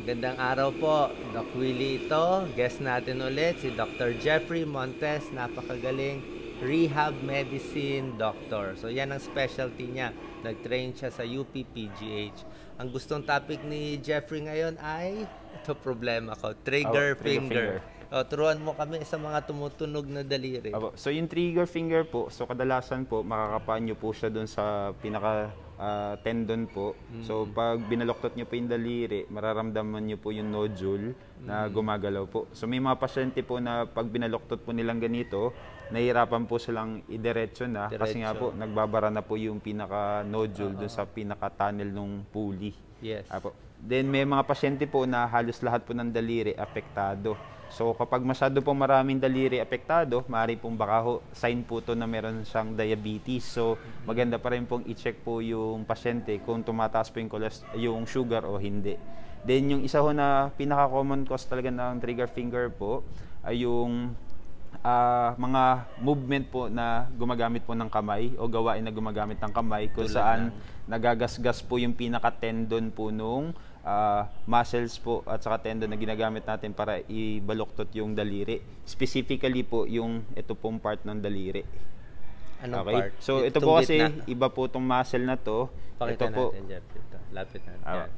Magandang araw po, Doc Willie ito. Guest natin ulit si Dr. Jeffrey Montes, napakagaling rehab medicine doctor. So yan ang specialty niya. Nag-train siya sa UP-PGH. Ang gustong topic ni Jeffrey ngayon ay, ito problema ko, trigger finger. O, turuan mo kami sa mga tumutunog na daliri. So yung trigger finger po, so kadalasan po makakapaan nyo po siya doon sa pinaka tendon po. So pag binaloktot nyo po yung daliri, mararamdaman nyo po yung nodule na gumagalaw po. So may mga pasyente po na pag binaloktot po nilang ganito, nahihirapan po silang idiretso na kasi nga po nagbabara na po yung pinaka nodule doon sa pinaka tunnel ng pulley. Yes. Then may mga pasyente po na halos lahat po ng daliri apektado. So kapag masyado pong maraming daliri apektado, maaari pong baka sign po to na meron siyang diabetes. So maganda pa rin pong i-check po yung pasyente kung tumataas po yung sugar o hindi. Then yung isa ho na pinaka-common cause talaga ng trigger finger po ay yung mga movement po na gumagamit po ng kamay o gawain na gumagamit ng kamay kung saan nagagasgas po yung pinaka-tendon po nung muscles po at saka tendon na ginagamit natin para ibaluktot yung daliri. Specifically po yung ito pong part ng daliri. Anong part? So ito po kasi iba po itong muscle na to. Pakita ito po, natin, Jeff. Ito. Lapit natin.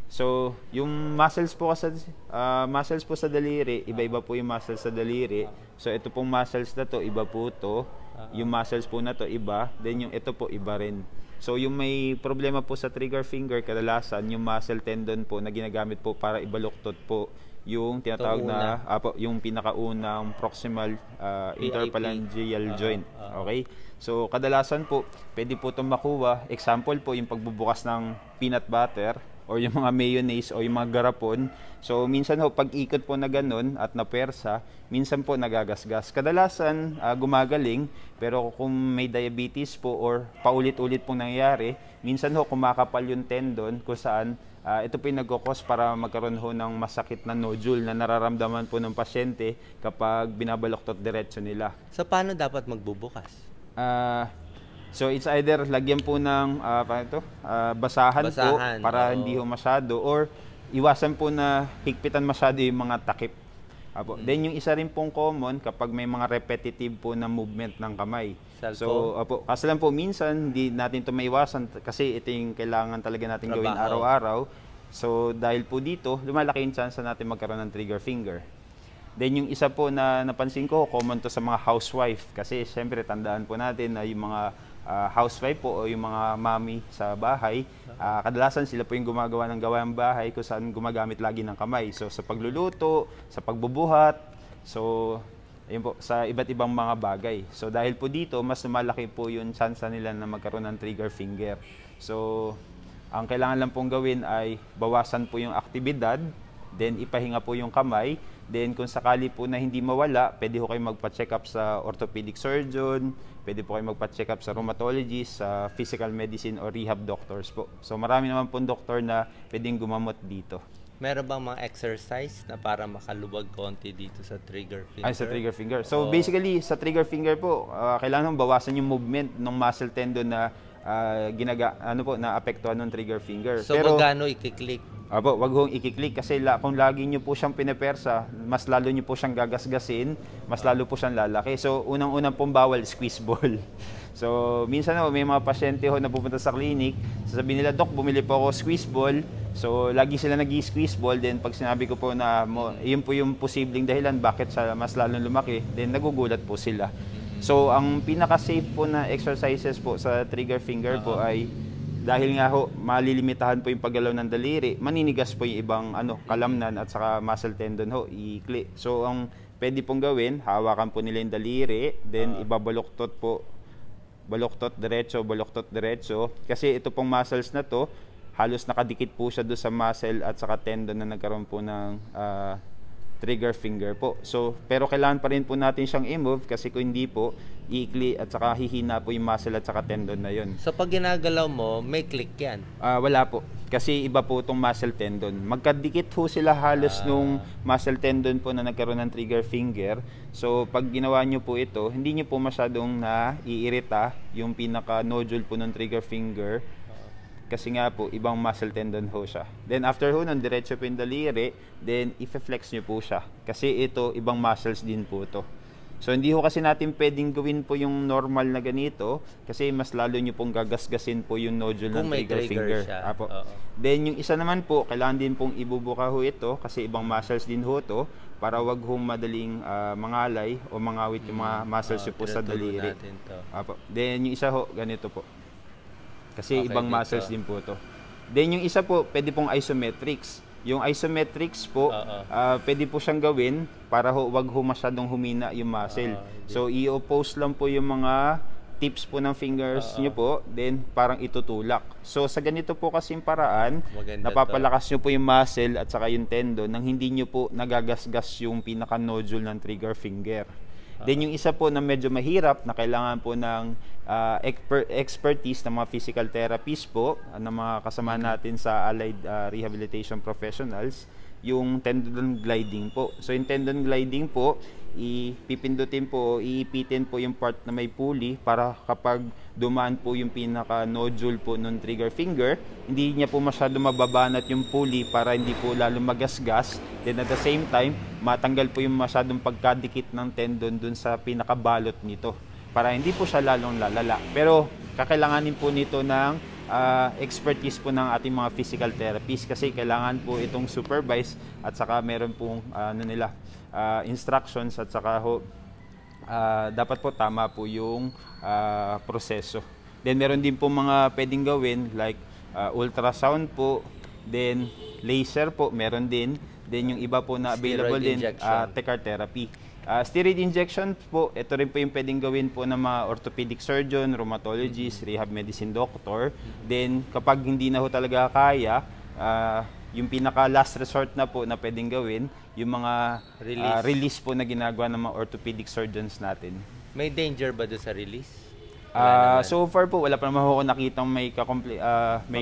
So yung muscles po sa daliri, iba-iba po yung muscles sa daliri. So ito pong muscles na to, iba po to. Yung muscles po na to, iba. Then yung ito po, iba rin. So yung may problema po sa trigger finger, kadalasan yung muscle tendon po na ginagamit po para ibaluktot po yung tinatawag na yung pinakaunang proximal interphalangeal joint. Okay? So kadalasan po, pwede po itong makuha. Example po, yung pagbubukas ng peanut butter or yung mga mayonnaise o yung mga garapon. So minsan ho, pag ikot po na ganun at napersa, minsan po nagagasgas. Kadalasan gumagaling, pero kung may diabetes po or paulit-ulit pong nangyayari, minsan ho kumakapal yung tendon kung saan ito po yung nagkukos para magkaroon ho ng masakit na nodule na nararamdaman po ng pasyente kapag binabaloktot diretso nila. So paano dapat magbubukas? So it's either lagyan po ng basahan po para hindi ho masyado, or iwasan po na higpitan masyado yung mga takip. Then yung isa rin pong common kapag may mga repetitive po na movement ng kamay. So kasi lang po minsan hindi natin ito maiwasan kasi ito yung kailangan talaga natin gawin araw-araw. So dahil po dito, lumalaki yung chance natin magkaroon ng trigger finger. Then yung isa po na napansin ko, common to sa mga housewife kasi siyempre tandaan po natin na yung mga housewife po o yung mga mami sa bahay, kadalasan sila po yung gumagawa ng gawaing bahay kung saan gumagamit lagi ng kamay. So sa pagluluto, sa pagbubuhat, so ayun po, sa iba't ibang mga bagay. So dahil po dito, mas malaki po yung chance nila na magkaroon ng trigger finger. So ang kailangan lang pong gawin ay bawasan po yung aktibidad, then ipahinga po yung kamay. Then kung sakali po na hindi mawala, pwede po kayo magpa-check up sa orthopedic surgeon, pwede po kayo magpa-check up sa rheumatologist, sa physical medicine or rehab doctors po. So marami naman pong doktor na pwedeng gumamot dito. Meron bang mga exercise na para makalubag konti dito sa trigger finger? Ay, sa trigger finger. So basically, sa trigger finger po, kailangan bawasan yung movement ng muscle tendon na naapektuhan ng trigger finger. So magkano i-click? Wag hong i-click kasi kung lagi nyo po siyang pinepersa, mas lalo nyo po siyang gagasgasin, mas lalo po siyang lalaki. So unang-unang pong bawal, squeeze ball. So minsan may mga pasyente ho na pupunta sa clinic, sasabihin nila, "Doc, bumili po ako squeeze ball." So lagi sila nag-squeeze ball, then pag sinabi ko po na yun po yung posibleng dahilan bakit siya mas lalong lumaki, then nagugulat po sila. So ang pinaka-safe po na exercises po sa trigger finger po ay dahil nga ho, malilimitahan po yung paggalaw ng daliri, maninigas po yung ibang kalamnan at saka muscle tendon ho, ikli. So ang pwede pong gawin, hawakan po nila yung daliri, then ibabaluktot po, baluktot diretso. Kasi ito pong muscles na to, halos nakadikit po siya doon sa muscle at saka tendon na nagkaroon po ng trigger finger po. So, pero kailangan pa rin po natin siyang i-move kasi kung hindi po, iikli at saka hihina po yung muscle at saka tendon na yun. So, pag ginagalaw mo, may click yan? Wala po. Kasi iba po itong muscle tendon. Magkadikit po sila halos nung muscle tendon po na nagkaroon ng trigger finger. So, pag ginawa nyo po ito, hindi nyo po masyadong naiirita yung pinaka-nodule po ng trigger finger. kasi nga po, ibang muscle tendon ho siya. Then after ho nun, diretso po yung daliri, then i-flex nyo po siya. Kasi ito, ibang muscles din po to. So hindi ho kasi natin pwedeng gawin po yung normal na ganito kasi mas lalo nyo pong gagasgasin po yung nodule ng trigger finger. Apo. Then yung isa naman po, kailangan din pong ibubuka ho ito kasi ibang muscles din ho to para wag hong madaling mangalay o mangawit yung mga muscles po sa daliri. Apo. Then yung isa ho, ganito po. Kasi ibang muscles din po to. Then yung isa po, pwede pong isometrics. Yung isometrics po, pwede po siyang gawin para wag ho masyadong humina yung muscle. So, i-oppose lang po yung mga tips po ng fingers nyo po, then parang itutulak. So, sa ganito po kasing paraan, napapalakas nyo po yung muscle at saka yung tendon nang hindi nyo po nagagasgas yung pinaka-nodule ng trigger finger. Then yung isa po na medyo mahirap na kailangan po ng expertise ng mga physical therapists po, ng mga kasama natin sa allied rehabilitation professionals, yung tendon gliding po. So yung tendon gliding po, ipipindutin po, iipitin po yung part na may pulley para kapag dumaan po yung pinaka-nodule po ng trigger finger, hindi niya po masyado mababanat yung pulley para hindi po lalo magasgas. Then at the same time, matanggal po yung masyadong pagkadikit ng tendon dun sa pinakabalot nito para hindi po siya lalong lalala. Pero kakailanganin po nito ng expertise po ng ating mga physical therapists kasi kailangan po itong supervise at saka meron pong instructions at saka dapat po tama po yung proseso. Then meron din po mga pwedeng gawin like ultrasound po, then laser po meron din. Then yung iba po na available din, TECAR therapy. Steroid injection po, ito rin po yung pwedeng gawin po ng mga orthopedic surgeon, rheumatologist, rehab medicine doctor. Then kapag hindi na ho talaga kaya, yung pinaka last resort na po na pwedeng gawin, yung mga release po na ginagawa ng mga orthopedic surgeons natin. May danger ba doon sa release? So far po, wala pa naman ako nakitang may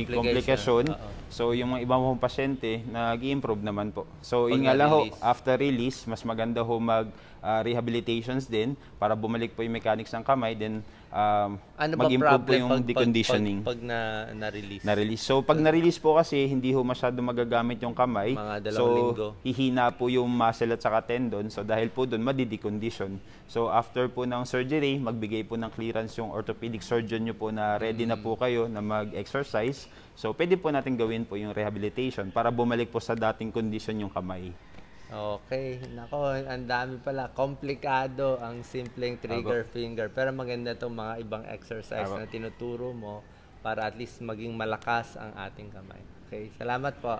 komplikasyon. So yung mga ibang pasyente, nag-i-improve naman po. So yun nga lang ho, after release, mas maganda ho mag-rehabilitations din para bumalik po yung mechanics ng kamay. Then mag-improve po yung deconditioning. Pag na-release? Na-release. So pag na-release po kasi, hindi ho masyado magagamit yung kamay. Mga 2 So linggo. hihina po yung muscle at saka tendon. So dahil po doon, madi-decondition. So after po ng surgery, magbigay po ng clearance yung orthopedic surgeon nyo po na ready na po kayo na mag-exercise. So pwede po natin gawin po yung rehabilitation para bumalik po sa dating condition yung kamay. Okay. Nako, ang dami pala. Komplikado ang simpleng trigger finger. Pero maganda itong mga ibang exercise na tinuturo mo para at least maging malakas ang ating kamay. Okay. Salamat po.